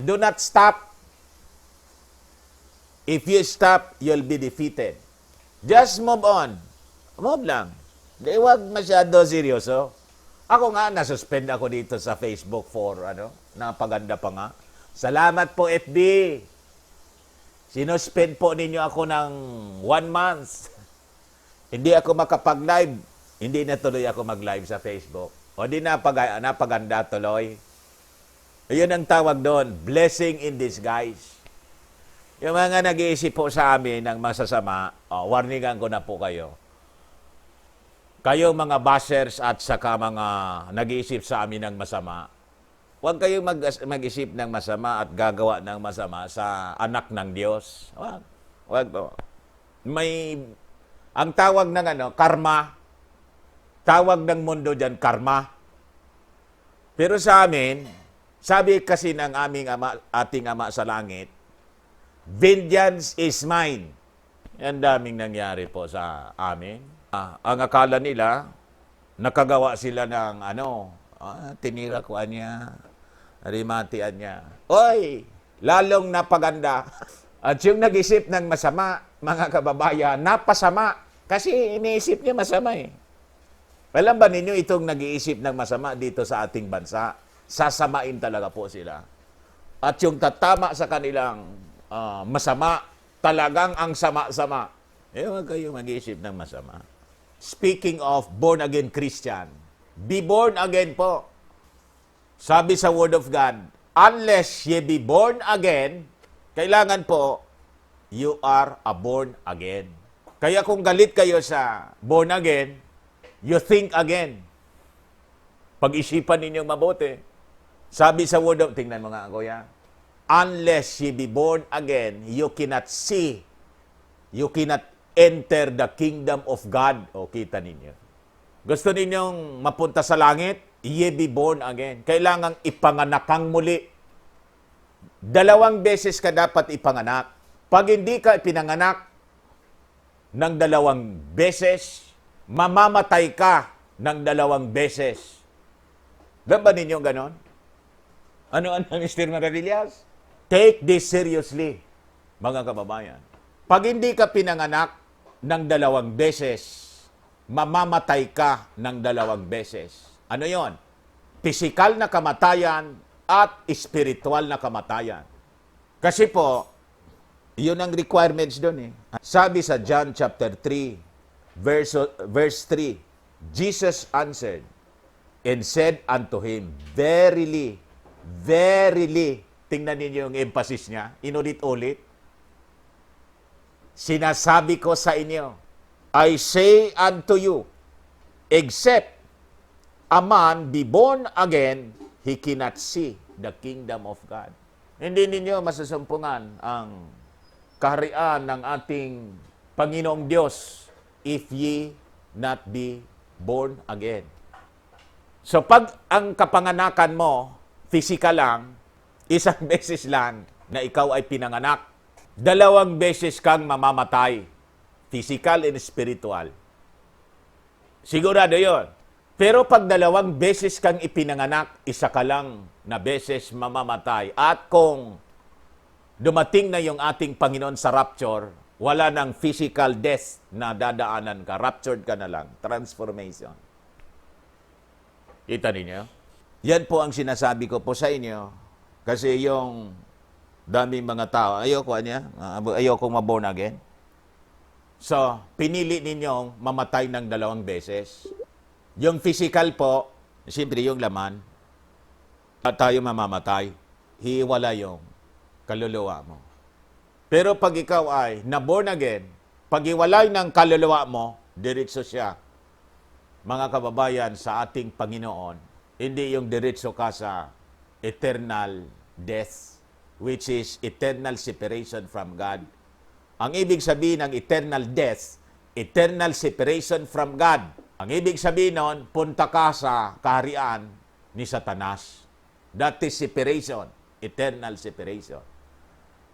Do not stop. If you stop, you'll be defeated. Just move on. Move lang. Di, wag masyado seryoso. Ako nga, nasuspend ako dito sa Facebook for, napaganda pa nga. Salamat po, FB. Sinuspend po ninyo ako ng 1 month. Hindi ako makapag-live. Hindi na tuloy ako mag-live sa Facebook. O di napaganda tuloy. Yun ang tawag doon, blessing in disguise. Yung mga nag-iisip po sa amin ng masasama, warningan ko na po kayo. Kayo mga bashers at saka mga nag-iisip sa amin ng masama, huwag kayong mag-isip ng masama at gagawa ng masama sa anak ng Diyos. Huwag po. Ang tawag ng karma, tawag ng mundo dyan, karma. Pero sa amin, sabi kasi ng ating Ama sa langit, vengeance is mine. Yan daming nangyari po sa amin. Ang akala nila, nakagawa sila ng tinira ko niya, rimatian niya. Oy, lalong napaganda. At yung nag-isip ng masama, mga kababayan, napasama. Kasi iniisip niya masama eh. Alam ba ninyo itong nag-iisip ng masama dito sa ating bansa? Sasamain talaga po sila. At yung tatama sa kanilang masama, talagang ang sama-sama. Huwag kayo mag-iisip ng masama. Speaking of born-again Christian, be born again po. Sabi sa Word of God, unless ye be born again, kailangan po, you are a born again. Kaya kung galit kayo sa born again, you think again. Pag-isipan ninyong mabuti. Sabi sa Word of, tingnan mo nga, kuya, unless ye be born again, you cannot see, you cannot enter the kingdom of God. O, kita ninyo. Gusto ninyong mapunta sa langit? Ye be born again. Kailangang ipanganak kang muli. 2 beses ka dapat ipanganak. Pag hindi ka pinanganak ng 2 beses, mamamatay ka ng 2 beses. Alam ba ninyo ganon? Ano Mr. Maravillas? Take this seriously, mga kababayan. Pag hindi ka pinanganak ng 2 beses, mamamatay ka ng 2 beses. Ano yon? Pisikal na kamatayan at spiritual na kamatayan. Kasi po, yun ang requirements doon eh. Sabi sa John chapter 3, verse 3, Jesus answered and said unto him, verily, verily, tingnan ninyo yung emphasis niya, inulit-ulit, sinasabi ko sa inyo, I say unto you, except a man be born again, he cannot see the kingdom of God. Hindi ninyo masusumpungan ang kaharian ng ating Panginoong Diyos if ye not be born again. So pag ang kapanganakan mo, physical lang, 1 beses lang na ikaw ay pinanganak, 2 beses kang mamamatay. Physical and spiritual. Sigurado yon. Pero pag 2 beses kang ipinanganak, 1 ka lang na beses mamamatay. At kung dumating na yung ating Panginoon sa rapture, wala nang physical death na dadaanan ka. Raptured ka na lang. Transformation. Kita ninyo? Yan po ang sinasabi ko po sa inyo. Kasi yung daming mga tao, ayoko ma-born again. So, pinili ninyong mamatay ng 2 beses. Yung physical po, siyempre yung laman, at tayo mamamatay, hiwala yung kaluluwa mo. Pero pag ikaw ay na-born again, pag hiwalay ng kaluluwa mo, diretso siya. Mga kababayan, sa ating Panginoon, hindi yung diretso ka sa eternal death, which is eternal separation from God. Ang ibig sabihin ng eternal death, eternal separation from God. Ang ibig sabihin nun, punta ka sa kaharian ni Satanas. That is separation, eternal separation.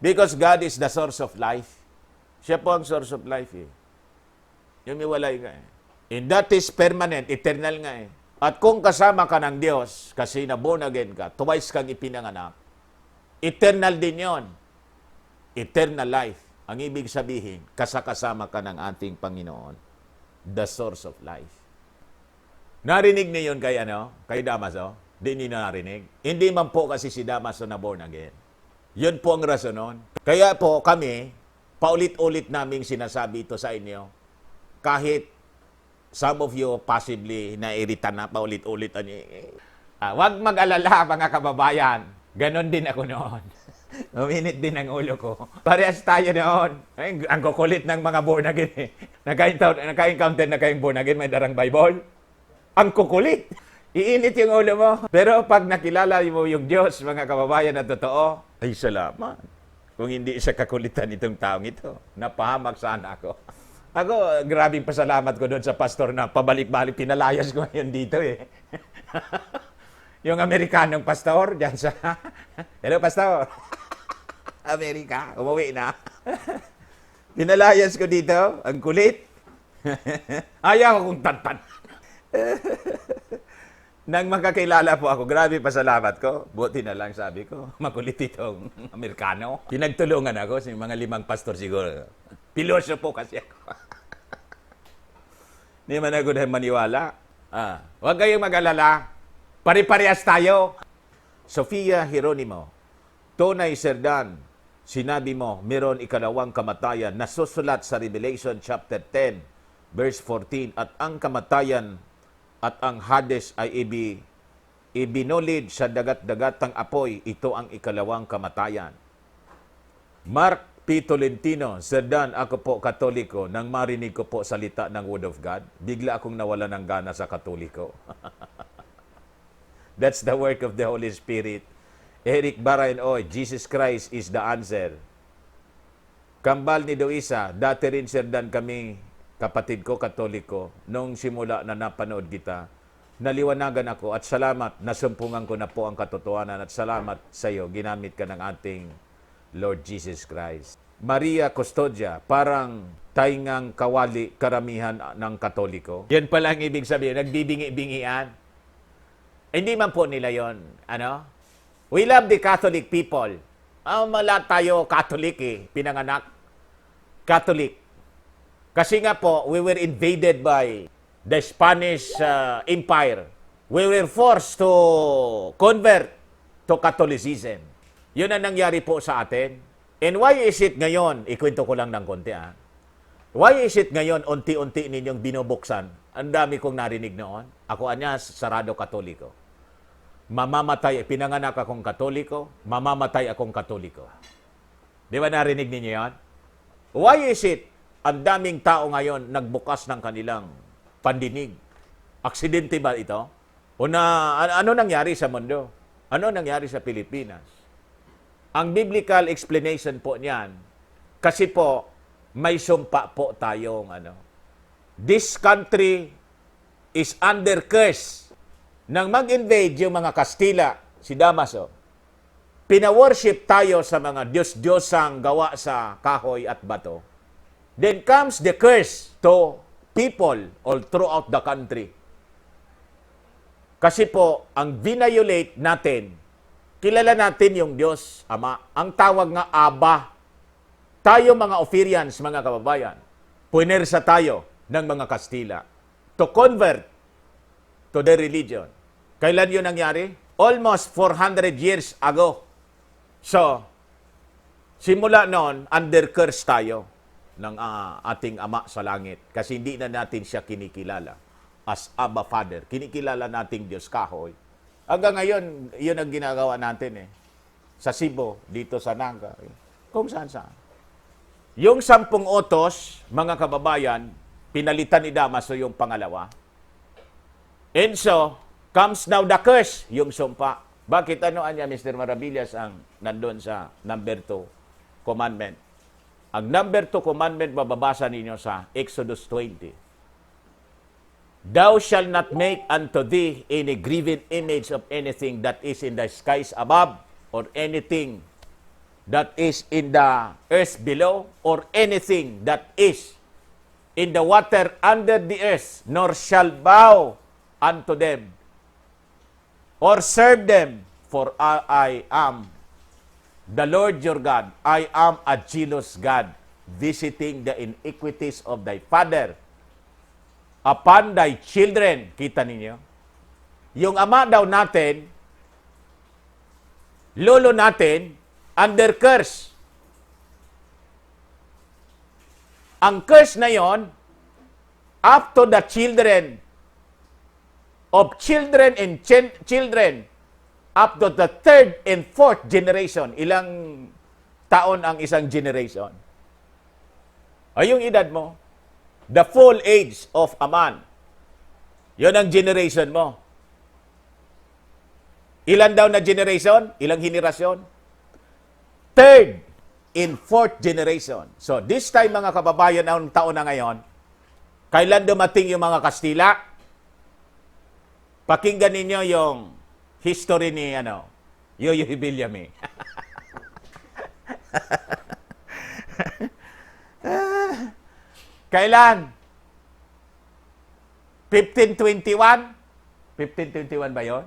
Because God is the source of life. Siya po ang source of life eh. Yung iwalay ka eh. And that is permanent, eternal nga eh. At kung kasama ka ng Diyos, kasi na born again ka, twice kang ipinanganak, Eternal din yon. Eternal life. Ang ibig sabihin, kasakasama ka ng ating Panginoon. The source of life. Narinig niyo yun kay, kay Damaso? Di niyo narinig? Hindi man po kasi si Damaso na born again. Yun po ang rason nun. Kaya po kami, paulit-ulit naming sinasabi ito sa inyo. Kahit some of you possibly nairita na paulit-ulit. Huwag mag-alala mga kababayan. Ganon din ako noon. Uminit din ang ulo ko. Parehas tayo noon. Ay, ang kukulit ng mga born again eh. Naka-encounter na kayong born again, may darang Bible. Ang kukulit. Iinit yung ulo mo. Pero pag nakilala mo yung Diyos, mga kababayan na totoo, ay salamat. Kung hindi siya kakulitan itong taong ito, napahamak sana ako. Ako, grabing pasalamat ko doon sa pastor na pabalik-balik, pinalayas ko ngayon dito eh. Yung Amerikanong pastor, dyan sa... Hello, pastor. Amerika, umuwi na. Pinalayas ko dito, ang kulit. Ayaw akong tantan. Nang makakilala po ako, grabe pasalamat ko. Buti na lang sabi ko, makulit itong Amerikano. Pinagtulungan ako sa mga 5 pastor siguro. Piloso po kasi ako. Hindi man ako na maniwala. Huwag kayong mag-alala. Pare-parehas tayo. Sofia Hieronimo, tunay Sir Dan, sinabi mo, meron ikalawang kamatayan na susulat sa Revelation chapter 10, verse 14, at ang kamatayan at ang Hades ay ibinulid sa dagat-dagatang apoy, ito ang ikalawang kamatayan. Mark P. Tolentino, Sir Dan, ako po Katoliko, nang marinig ko po salita ng Word of God, bigla akong nawala ng gana sa Katoliko. That's the work of the Holy Spirit. Eric Barayan, Jesus Christ is the answer. Kambal ni Doisa, dati rin Sir Dan kami, kapatid ko, Katoliko, nung simula na napanood kita, naliwanagan ako at salamat, nasumpungan ko na po ang katotohanan at salamat sa iyo, ginamit ka ng ating Lord Jesus Christ. Maria Custodia, parang taingang kawali karamihan ng Katoliko. Yan pala ang ibig sabihin, nagbibingi-bingian. Hindi man po nila yon. We love the Catholic people. Lahat tayo Catholic pinanganak. Catholic. Kasi nga po, we were invaded by the Spanish Empire. We were forced to convert to Catholicism. Yun ang nangyari po sa atin. And why is it ngayon, ikwento ko lang ng konti Why is it ngayon, unti-unti ninyong binubuksan? Ang dami kong narinig noon. Ako sarado Katoliko. Mamamatay, pinanganak akong Katoliko, mamamatay akong Katoliko. Di ba narinig ninyo yan? Why is it, ang daming tao ngayon nagbukas ng kanilang pandinig? Aksidente ba ito? O ano nangyari sa mundo? Ano nangyari sa Pilipinas? Ang biblical explanation po niyan, kasi po, may sumpa po tayong This country is under curse. Nang mag-invade yung mga Kastila, si Damaso, pina-worship tayo sa mga Diyos-Diyosang gawa sa kahoy at bato. Then comes the curse to people all throughout the country. Kasi po, ang violate natin, kilala natin yung Diyos, Ama. Ang tawag nga Aba. Tayo mga Ophirians, mga kababayan, punersa tayo ng mga Kastila to convert to their religion. Kailan yun nangyari? Almost 400 years ago. So, simula noon, under curse tayo ng ating Ama sa langit. Kasi hindi na natin siya kinikilala as Abba Father. Kinikilala nating Diyos kahoy. Hanggang ngayon, yun ang ginagawa natin Sa Cebu, dito sa Naga, kung saan-saan. Yung 10 utos, mga kababayan, pinalitan ni Damaso yung pangalawa. And so, comes now the curse, yung sumpa. Bakit niya, Mr. Maravillas, ang nandun sa number 2 commandment? Ang number 2 commandment, mababasa ninyo sa Exodus 20. Thou shalt not make unto thee any graven image of anything that is in the skies above, or anything that is in the earth below, or anything that is in the water under the earth, nor shall bow unto them, or serve them, for I am The Lord your God, I am a jealous God, visiting the iniquities of thy father upon thy children. Kita ninyo? Yung ama daw natin, lolo natin, under curse. Ang curse na yon, up to the children of children and children, up to the third and fourth generation. Ilang taon ang isang generation? Ay, yung edad mo, the full age of a man. Yon ang generation mo. Ilan daw na generation? Ilang henerasyon? Third and fourth generation. So, this time mga kababayan, ang taon na ngayon, kailan dumating yung mga Kastila? Pakinggan ninyo yung history ni Yoyo Villame. Kailan? 1521? 1521 ba yon?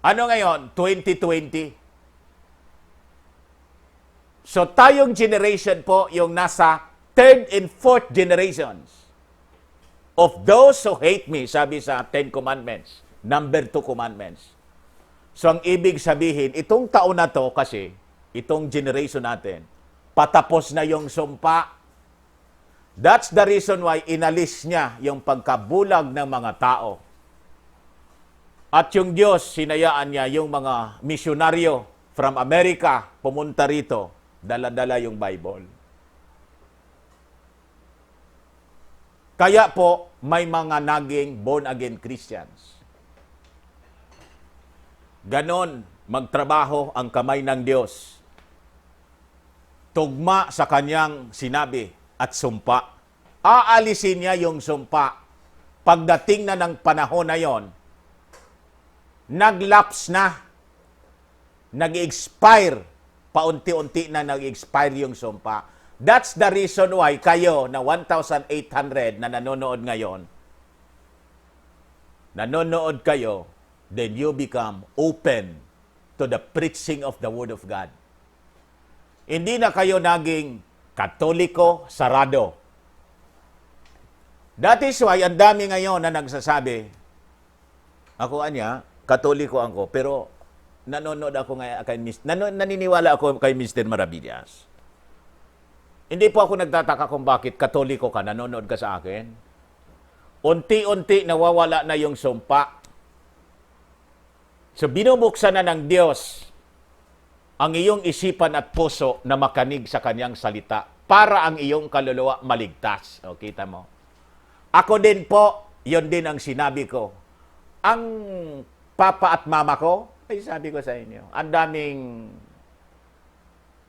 Ano ngayon? 2020. So tayong generation po yung nasa third and fourth generations of those who hate me, sabi sa Ten Commandments, number 2 commandments. So ang ibig sabihin, itong taon na to kasi, itong generation natin, patapos na yung sumpa. That's the reason why inalis niya yung pagkabulag ng mga tao. At yung Diyos, sinayaan niya yung mga misyonaryo from America, pumunta rito, dala-dala yung Bible. Kaya po, may mga naging born-again Christians. Ganon, magtrabaho ang kamay ng Diyos. Tugma sa kanyang sinabi at sumpa. Aalisin niya yung sumpa. Pagdating na ng panahon na yon, nag-lapse na, nag-expire, paunti-unti na nag-expire yung sumpa. That's the reason why kayo na 1,800 na nanonood ngayon, nanonood kayo, then you become open to the preaching of the Word of God. Hindi na kayo naging Katoliko sarado. That is why ang dami ngayon na nagsasabi, ako Katoliko ako, pero nanonood ako naniniwala ako kay Mr. Maravillas. Hindi po ako nagtataka kung bakit Katoliko ka, nanonood ka sa akin. Unti-unti nawawala na yung sumpa. So binubuksan na ng Diyos ang iyong isipan at puso na makanig sa kanyang salita para ang iyong kaluluwa maligtas. O, kita mo? Ako din po, yon din ang sinabi ko. Ang papa at mama ko, ay sabi ko sa inyo, ang daming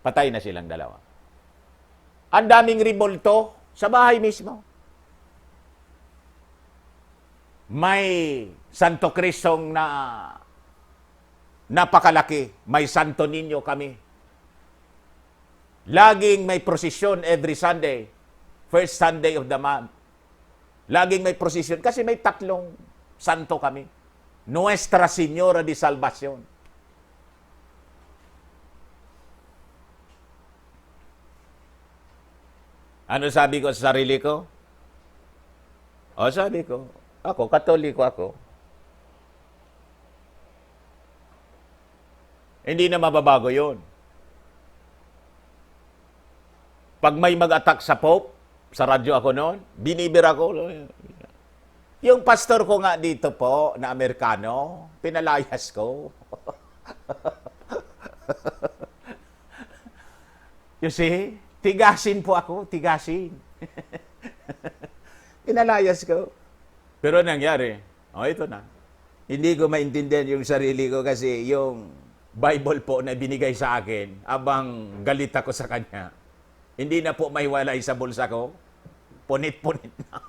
patay na silang dalawa. Ang daming ribulto sa bahay mismo. May Santo Cristong na napakalaki. May Santo Niño kami. Laging may prosesyon every Sunday. First Sunday of the month. Laging may prosesyon. Kasi may 3 santo kami. Nuestra Señora de Salvación. Ano sabi ko sa sarili ko? Sabi ko, ako, Katoliko ako. Hindi na mababago yun. Pag may mag-attack sa Pope, sa radyo ako noon, binibira ko. Yung pastor ko nga dito po, na Amerikano, pinalayas ko. You see? Tigasin po ako, tigasin. Pinalayas ko. Pero nangyari, ito na. Hindi ko maintindihan yung sarili ko kasi yung Bible po na binigay sa akin, abang galit ako sa kanya. Hindi na po maiwalay sa bulsa ko. Punit-punit na.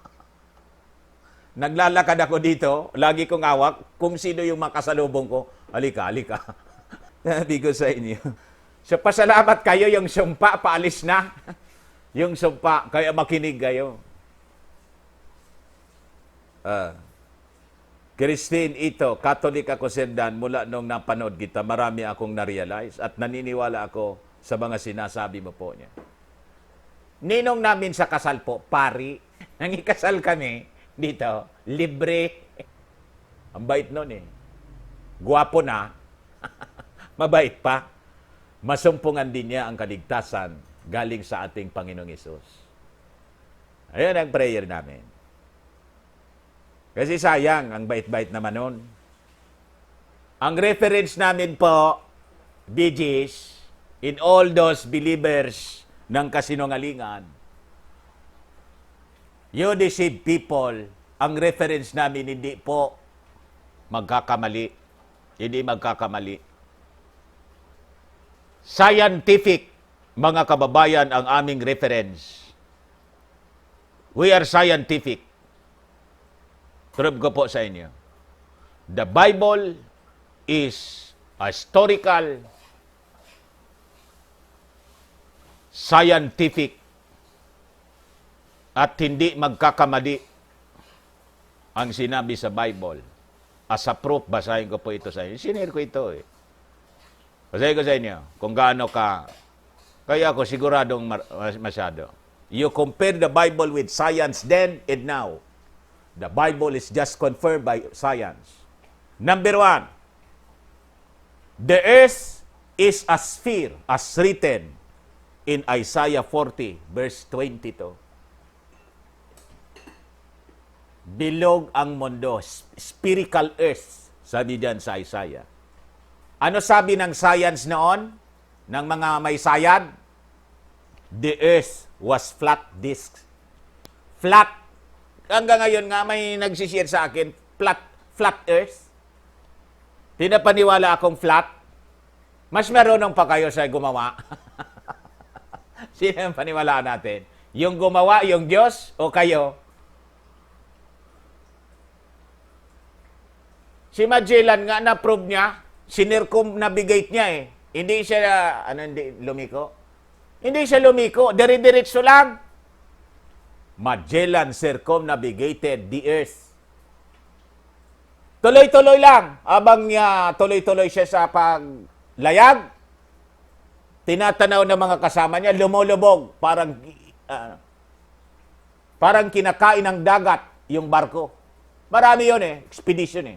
Naglalakad ako dito, lagi kong awak, kung sino yung makasalubong ko, halika. Sabi ko sa inyo. So, pasalamat kayo, yung sumpa, paalis na. Yung sumpa, kaya makinig kayo. Christine, ito, Catholic ako, Sir Dan, mula nung napanood kita, marami akong na-realize at naniniwala ako sa mga sinasabi mo po niya. Ninong namin sa kasal po, pari. Nang ikasal kami dito, libre. Ang bait nun eh. Guwapo na. Mabait pa. Masumpungan din niya ang kaligtasan galing sa ating Panginoong Hesus. Ayun ang prayer namin. Kasi sayang, ang bait-bait naman nun. Ang reference namin po, BGs, in all those believers ng kasinungalingan, you deceive people, ang reference namin hindi po magkakamali. Hindi magkakamali. Scientific, mga kababayan, ang aming reference. We are scientific. Prove ko po sa inyo. The Bible is a historical, scientific, at hindi magkakamali ang sinabi sa Bible. As a proof, basahin ko po ito sa inyo. Sinare ko ito eh. Basahin ko sa inyo kung gaano ka, kaya ako siguradong masyado. You compare the Bible with science then and now. The Bible is just confirmed by science. Number 1, the earth is a sphere as written in Isaiah 40 verse 22. Bilog ang mundo, spherical earth, sabi diyan sa Isaiah. Ano sabi ng science noon? Ng mga may sayad? The earth was flat disc. Flat. Hanggang ngayon nga may nagsishare sa akin, flat earth. Pinapaniwala akong flat. Mas marunong pa kayo sa gumawa. Sino ang paniwalaan natin? Yung gumawa, yung Diyos, o kayo? Si Magellan nga, na-prove niya, sinircumnavigate niya eh. Hindi siya, lumiko? Hindi siya lumiko, dire-diretso lang. Magellan circumnavigated the earth. Tuloy-tuloy lang. Abang niya, tuloy-tuloy siya sa paglayag, tinatanaw ng mga kasama niya, lumulubog. Parang kinakain ng dagat yung barko. Marami yun eh, expedition eh.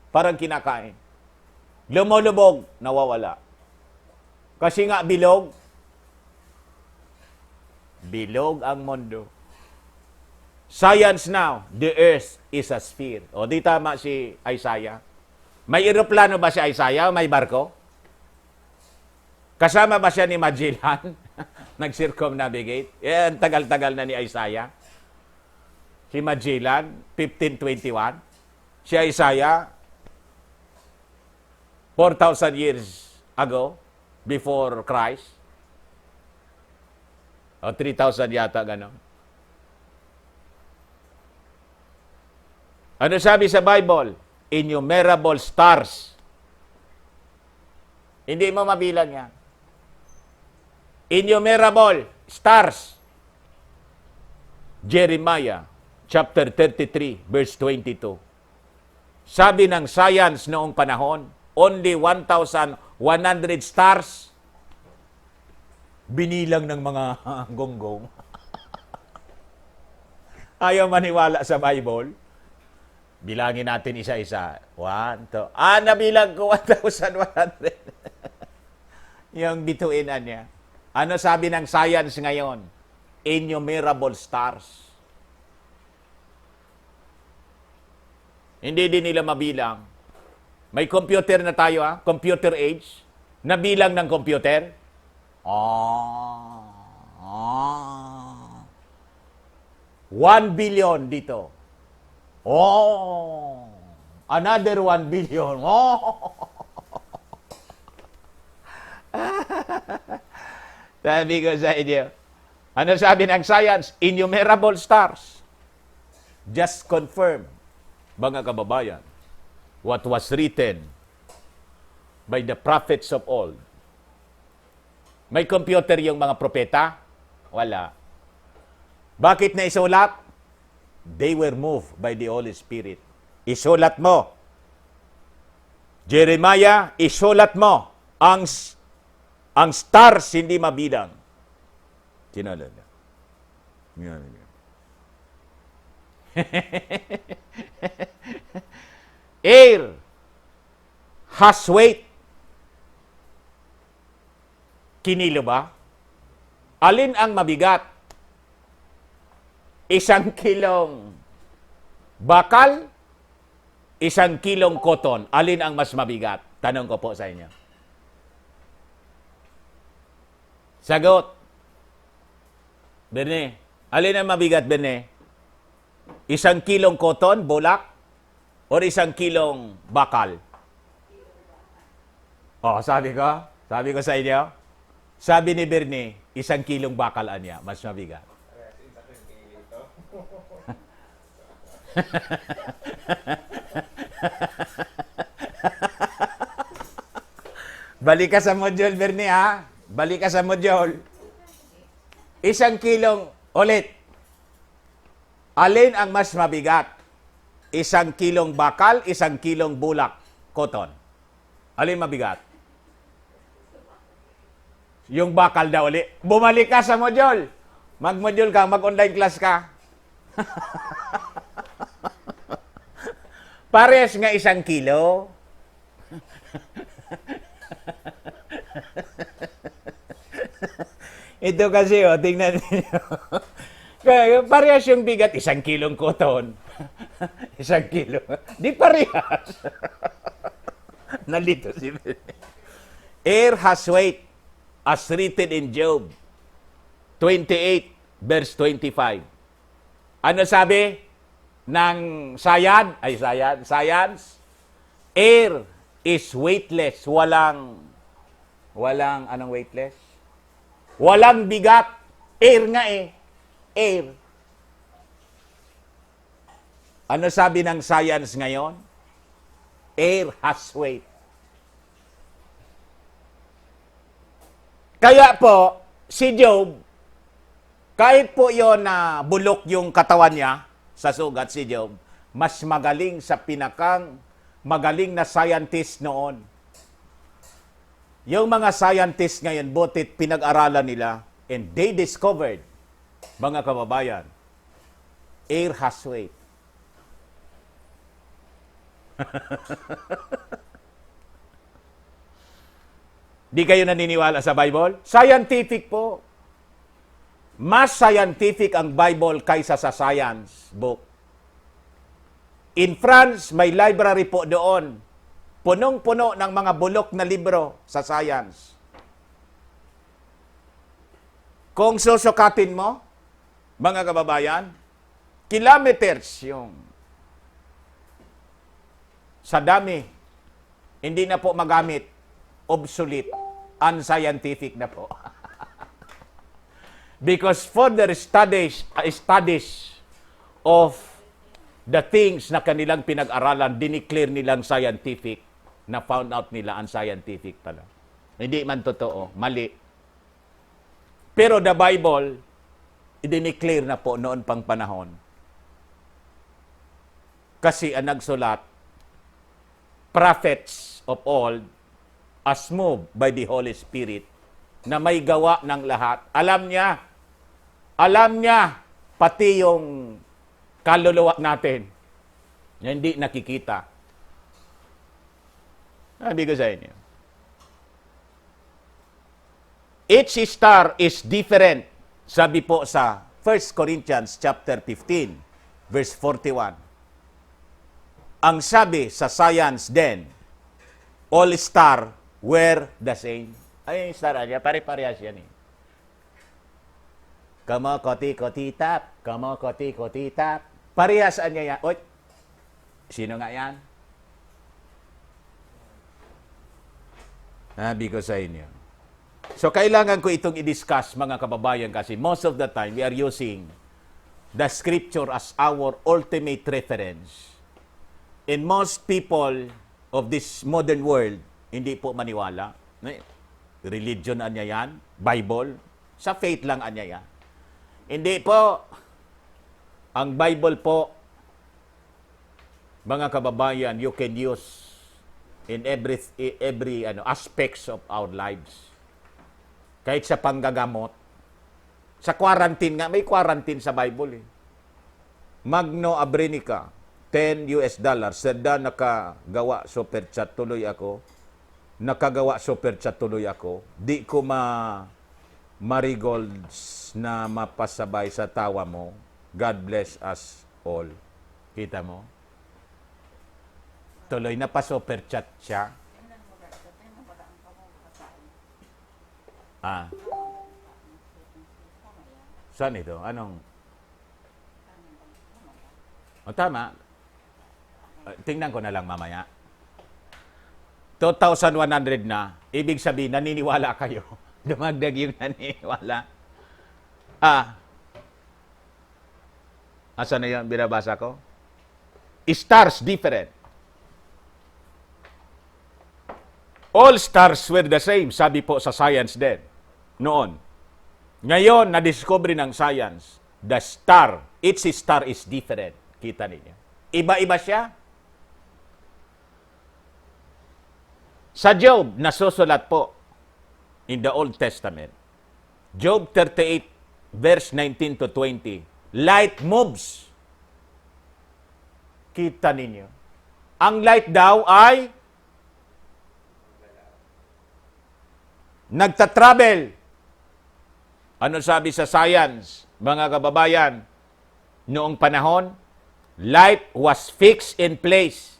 Parang kinakain. Lumulubog, nawawala. Kasi nga bilog ang mundo. Science now, the earth is a sphere. O, di tama si Isaiah. May eroplano ba si Isaiah? May barko? Kasama ba siya ni Magellan? Nag-circumnavigate? Ang tagal-tagal na ni Isaiah. Si Magellan, 1521. Si Isaiah, 4,000 years ago, before Christ. O 3,000 yata, gano'n. Ano sabi sa Bible? Innumerable stars. Hindi mo mabilang yan. Innumerable stars. Jeremiah chapter 33 verse 22. Sabi ng science noong panahon, only 1,100 stars. Binilang ng mga gonggong. Ayaw maniwala sa Bible. Bilangin natin isa-isa. 1, 2. Nabilang ko 1,100. Yung bituinan niya. Ano sabi ng science ngayon? Innumerable stars. Hindi din nila mabilang. May computer na tayo, ha? Computer age. Nabilang ng computer. 1 billion dito. Another 1 billion. Sabi ko sa inyo, ano sabi ng science? Innumerable stars. Just confirm, mga kababayan, what was written by the prophets of old. May computer yung mga propeta? Wala. Bakit na isulat? They were moved by the Holy Spirit. isulat mo. Jeremiah, isulat mo. Ang stars hindi mabilang. Tinala niya. Yan. Air has weight. Kinilo ba? Alin ang mabigat? 1 kilong bakal, 1 kilong cotton. Alin ang mas mabigat? Tanong ko po sa inyo. Sagot. Berne, alin ang mabigat, Berne? 1 kilong cotton, bulak? O 1 kilong bakal? Oh, sabi ko sa inyo. Sabi ni Berne, 1 kilong bakal niya, mas mabigat. Balik ka sa module, Bernie, ha? Balik ka sa module. 1 kilong, ulit. Alin ang mas mabigat? 1 kilong bakal, 1 kilong bulak, cotton. Alin mabigat? Yung bakal daw ulit. Bumalik ka sa module. Mag-module ka, mag-online class ka. Pares nga 1 kilo. Ito kasi, tingnan niyo. Parehas yung bigat, 1 kilong cotton. 1 kilo. Di parehas. Nalito si Air has weight, as written in Job 28, verse 25. Ano sabi ng science? Air is weightless. Walang anong weightless? Walang bigat. Air nga eh. Air. Ano sabi ng science ngayon? Air has weight. Kaya po, si Job, kahit po yon na bulok yung katawan niya sa sugat, si Job, mas magaling sa pinakang magaling na scientist noon. Yung mga scientist ngayon, butit pinag-aralan nila, and they discovered, mga kababayan, air has weight. Di kayo naniniwala sa Bible? Scientific po. Mas scientific ang Bible kaysa sa science book. In France, may library po doon. Punong-puno ng mga bulok na libro sa science. Kung susukatin mo, mga kababayan, kilometers yung sa dami, hindi na po magamit, obsolete, unscientific na po. Because further studies of the things na kanilang pinag-aralan, dineclare nilang scientific, na found out nila unscientific pala. Hindi man totoo, mali. Pero the Bible, dineclare na po noon pang panahon. Kasi ang nagsulat, prophets of old, as moved by the Holy Spirit, na may gawa ng lahat. Alam niya, pati yung kaluluwa natin, na hindi nakikita. Sabi ko sa inyo. Each star is different. Sabi po sa 1 Corinthians chapter 15, verse 41. Ang sabi sa science din, all star were the same. Ay, yung star niya, pare-parehas yan eh. Kamo koti-koti-tap, kamo koti-koti-tap. Parehas niya yan. Oy, sino nga yan? Sabi ko sa inyo. So, kailangan ko itong i-discuss, mga kababayan, kasi most of the time, we are using the scripture as our ultimate reference. And most people of this modern world, hindi po maniwala. Religion anya yan, Bible, sa faith lang anya yan. Hindi po. Ang Bible po, mga kababayan, you can use in every aspects of our lives. Kahit sa panggagamot. Sa quarantine nga, may quarantine sa Bible eh. Magno Abrenica, $10. Sada nakagawa super chat tuloy ako. Nakagawa super chat tuloy ako. Di ko marigolds na mapasabay sa tawa mo. God bless us all. Kita mo? Tuloy na pa super chat siya. Ah. Saan ito? Anong? O tama. Tingnan ko na lang mamaya. 2,100 na. Ibig sabihin, naniniwala kayo. Dumagdag yung naniniwala. Asa na yung binabasa ko? Stars different. All stars were the same, sabi po sa science din. Noon. Ngayon, na-discover ng science, the star, each star is different. Kita ninyo. Iba-iba siya. Sa Job, nasusulat po in the Old Testament. Job 38, verse 19 to 20. Light moves. Kita ninyo. Ang light daw ay nagta-travel. Ano sabi sa science, mga kababayan? Noong panahon, light was fixed in place.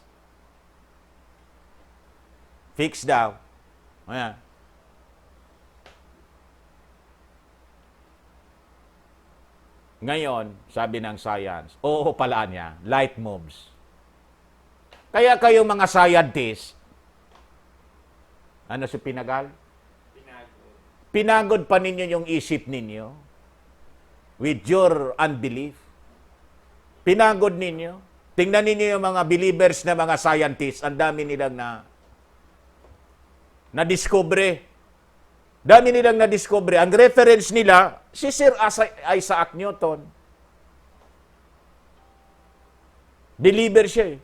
Fixed daw. Ayan. Ngayon, sabi ng science, oo pala niya, light moves. Kaya kayo mga scientists, ano si Pinagal? Pinagod pa ninyo yung isip ninyo with your unbelief. Pinagod ninyo. Tingnan ninyo yung mga believers na mga scientists, ang dami nilang na-discover. Dami nilang na-discover. Ang reference nila, si Sir Isaac Newton. Believer siya eh.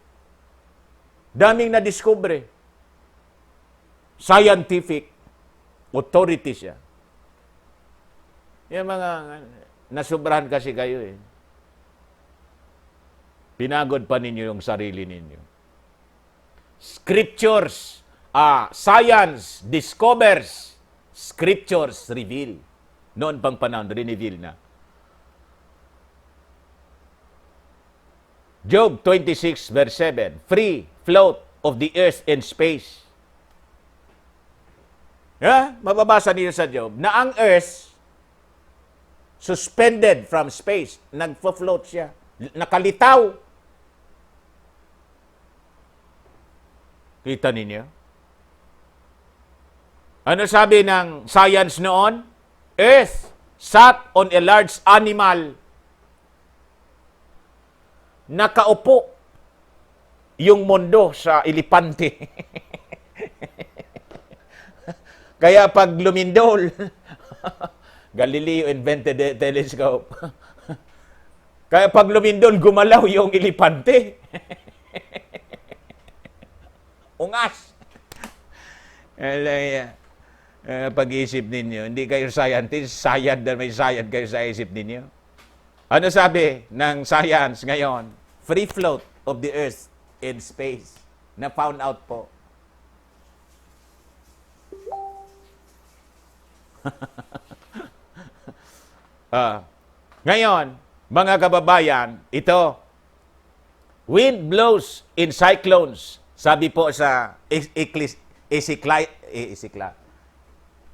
Daming na-discover. Scientific authority siya. Yung mga nasubrahan kasi kayo eh. Pinagod pa ninyo yung sarili ninyo. Scriptures, science discovers, scriptures reveal. Noon pang panahon, reveal na. Job 26 verse 7, free float of the earth and space. Mababasa niyo sa Job na ang earth suspended from space. Nagfo-float siya. Nakalitaw. Kita ninyo? Ano sabi ng science noon? Earth sat on a large animal. Nakaupo yung mundo sa elepante. Kaya pag lumindol, Galileo invented the telescope. Kaya pag lumindol, gumalaw yung elepante. Ungas. Pag-iisip ninyo, hindi kayo scientist, sayad na may sayad kayo sa isip ninyo. Ano sabi ng science ngayon? Free float of the earth in space. Na found out po. Ngayon, mga kababayan, ito, wind blows in cyclones. Sabi po sa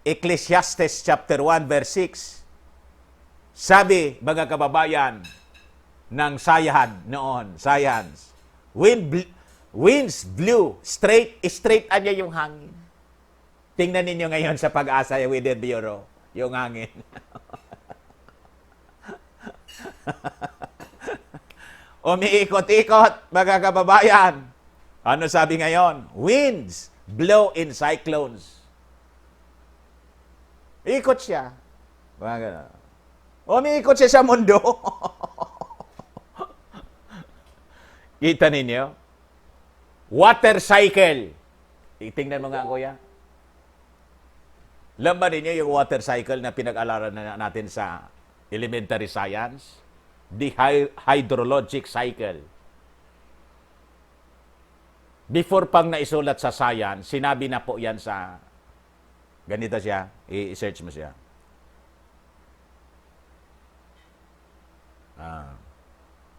Ecclesiastes chapter 1 verse 6. Sabi, mga kababayan, ng science, winds blew straight niya yung hangin. Tingnan ninyo ngayon sa Pag-asa Weather Bureau, yung hangin. Umiikot-ikot, mga kababayan. Ano sabi ngayon? Winds blow in cyclones. Ikot siya. Umiikot siya sa mundo. Kita ninyo? Water cycle. Tingnan mo nga, kuya. Alam ba ninyo yung water cycle na pinag-alaran na natin sa elementary science? The hydrologic cycle. Before pang naisulat sa science, sinabi na po yan sa, ganito siya, i-search mo siya.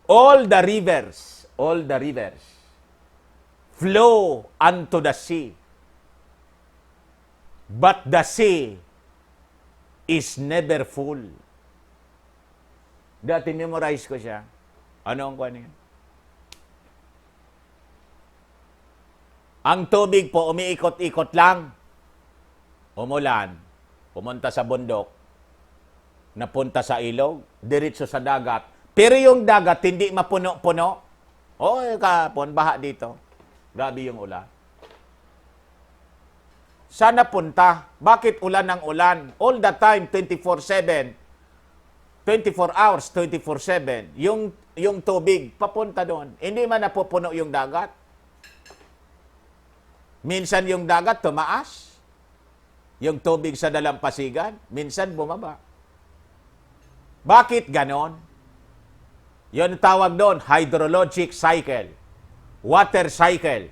All the rivers flow unto the sea. But the sea is never full. Dati memorize ko siya. Ano ang kuwan niya? Ang tubig po, umiikot-ikot lang. Umulan, pumunta sa bundok, napunta sa ilog, diretso sa dagat. Pero yung dagat, hindi mapuno-puno. O, kapon, baha dito. Grabe yung ulan. Saan napunta? Bakit ulan ng ulan? All the time, 24/7. 24 hours, 24/7. Yung tubig, papunta doon. Hindi man napupuno yung dagat. Minsan yung dagat tumaas. Yung tubig sa dalampasigan, minsan bumaba. Bakit ganon? Yun tawag doon, hydrologic cycle. Water cycle.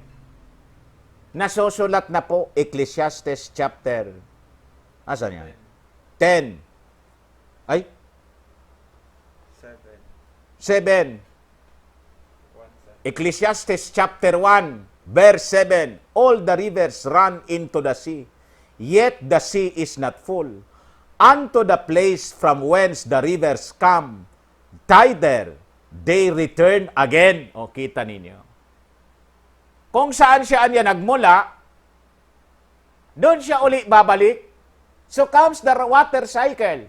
Nasusulat na po, Ecclesiastes chapter, asan yan? 10. Ay? 7. Ecclesiastes chapter 1, verse 7. All the rivers run into the sea, yet the sea is not full. Unto the place from whence the rivers come, thither they return again. O, kita ninyo. Kung saan siya nagmula, doon siya uli babalik. So comes the water cycle.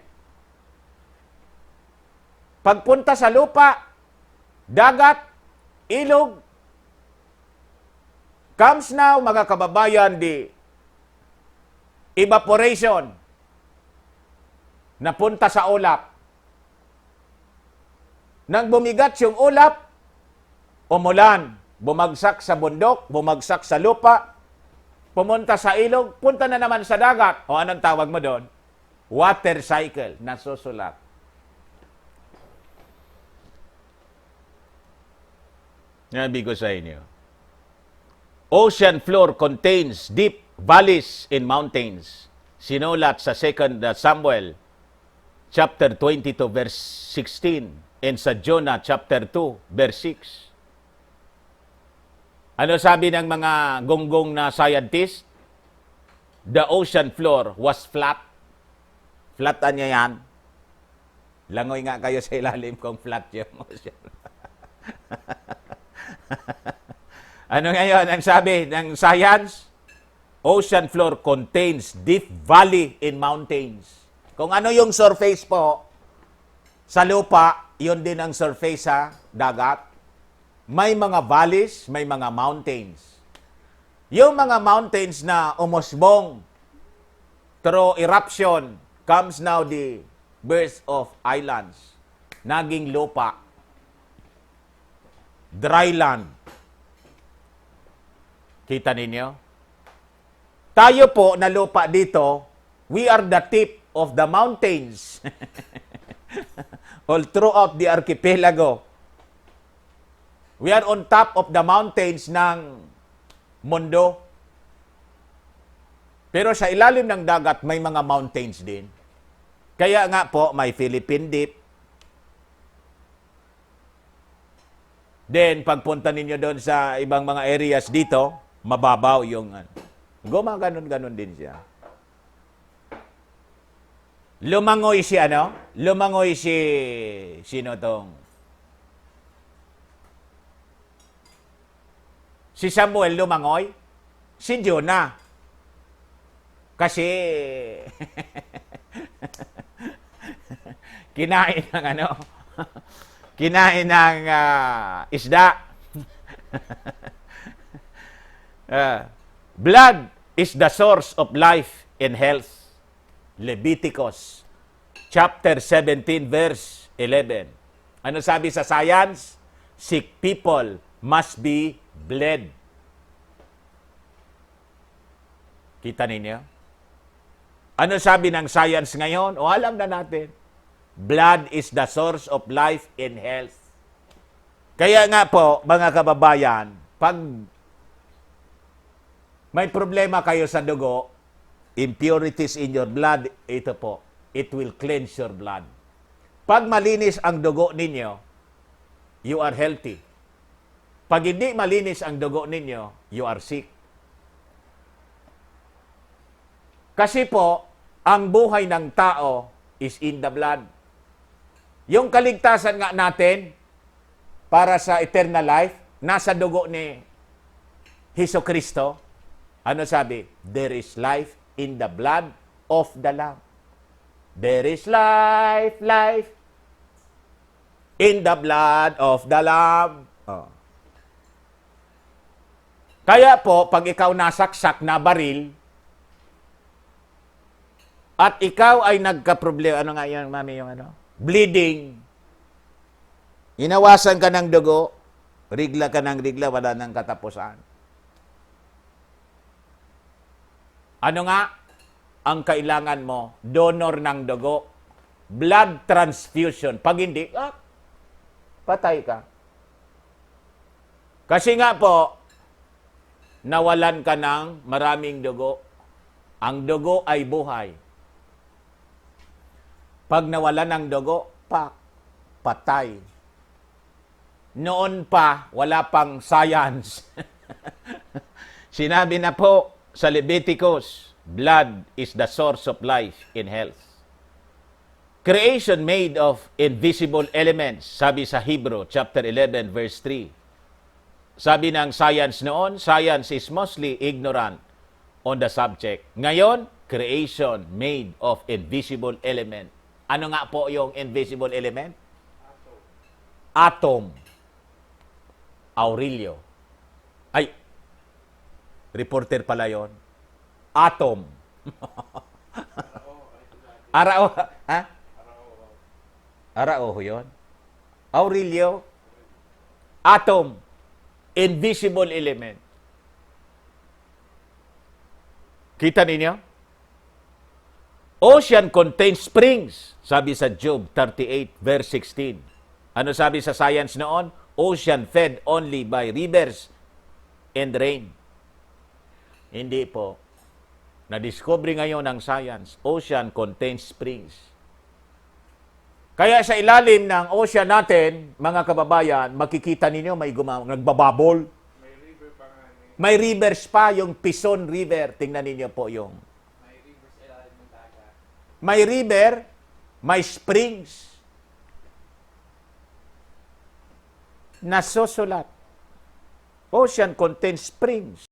Pagpunta sa lupa, dagat, ilog, comes now, mga kababayan, the evaporation. Napunta sa ulap. Nang bumigat yung ulap, umulan. Bumagsak sa bundok, bumagsak sa lupa, pumunta sa ilog, punta na naman sa dagat. O anong tawag mo doon? Water cycle, nasusulat. Nabi ko sa inyo. Ocean floor contains deep valleys in mountains. Sinulat sa 2 Samuel chapter 22 verse 16 and sa Jonah chapter 2 verse 6. Ano sabi ng mga gonggong na scientist? The ocean floor was flat. Flatan niya yan. Langoy nga kayo sa ilalim kung flat yung ocean. Ano ngayon ang sabi ng science? Ocean floor contains deep valley in mountains. Kung ano yung surface po sa lupa, yun din ang surface sa dagat. May mga valleys, may mga mountains. Yung mga mountains na umusbong through eruption comes now the birth of islands. Naging lupa. Dry land. Kita ninyo? Tayo po na lupa dito, we are the tip of the mountains. All throughout the archipelago. We are on top of the mountains ng mundo. Pero sa ilalim ng dagat, may mga mountains din. Kaya nga po, may Philippine Deep. Then, pagpunta ninyo doon sa ibang mga areas dito, mababaw yung gumaganon-ganon din siya. Lumangoy si Lumangoy si sino tong? Si Samuel lumangoy, si Jonah. Kasi kinain ng kinain ng isda. Blood is the source of life and health. Leviticus chapter 17 verse 11. Ano sabi sa science? Sick people must be bled. Kita ninyo? Ano sabi ng science ngayon? O alam na natin. Blood is the source of life and health. Kaya nga po, mga kababayan, pag may problema kayo sa dugo, impurities in your blood, ito po, it will cleanse your blood. Pag malinis ang dugo ninyo, you are healthy. Pag hindi malinis ang dugo ninyo, you are sick. Kasi po, ang buhay ng tao is in the blood. Yung kaligtasan nga natin para sa eternal life, nasa dugo ni Hesus Kristo. Ano sabi? There is life in the blood of the Lamb. There is life, life in the blood of the Lamb. Oh. Kaya po, pag ikaw nasaksak na baril, at ikaw ay nagka-problema, ano nga yan, mami, yung ano? Bleeding. Inawasan ka ng dugo, rigla ka ng rigla, wala nang katapusan. Ano nga ang kailangan mo? Donor ng dugo. Blood transfusion. Pag hindi, patay ka. Kasi nga po, nawalan ka ng maraming dugo. Ang dugo ay buhay. Pag nawalan ng dugo, patay. Noon pa, wala pang science. Sinabi na po sa Leviticus, blood is the source of life in health. Creation made of invisible elements, sabi sa Hebrew chapter 11 verse 3. Sabi ng science noon, science is mostly ignorant on the subject. Ngayon, creation made of invisible element. Ano nga po yung invisible element? Atom. Aurelio. Ay, reporter pala yon. Atom. Arao. Ha? Arao yun. Aurelio. Atom. Invisible element. Kita ninyo? Ocean contains springs, sabi sa Job 38 verse 16. Ano sabi sa science noon? Ocean fed only by rivers and rain. Hindi po. Na-discover ngayon ng science, ocean contains springs. Kaya sa ilalim ng ocean natin, mga kababayan, makikita ninyo may nagbababol. May river pa nga. May rivers pa, yung Pison River. Tingnan ninyo po yung. May river sa ilalim ng dagat. May river, may springs. Nasusulat. Ocean contains springs.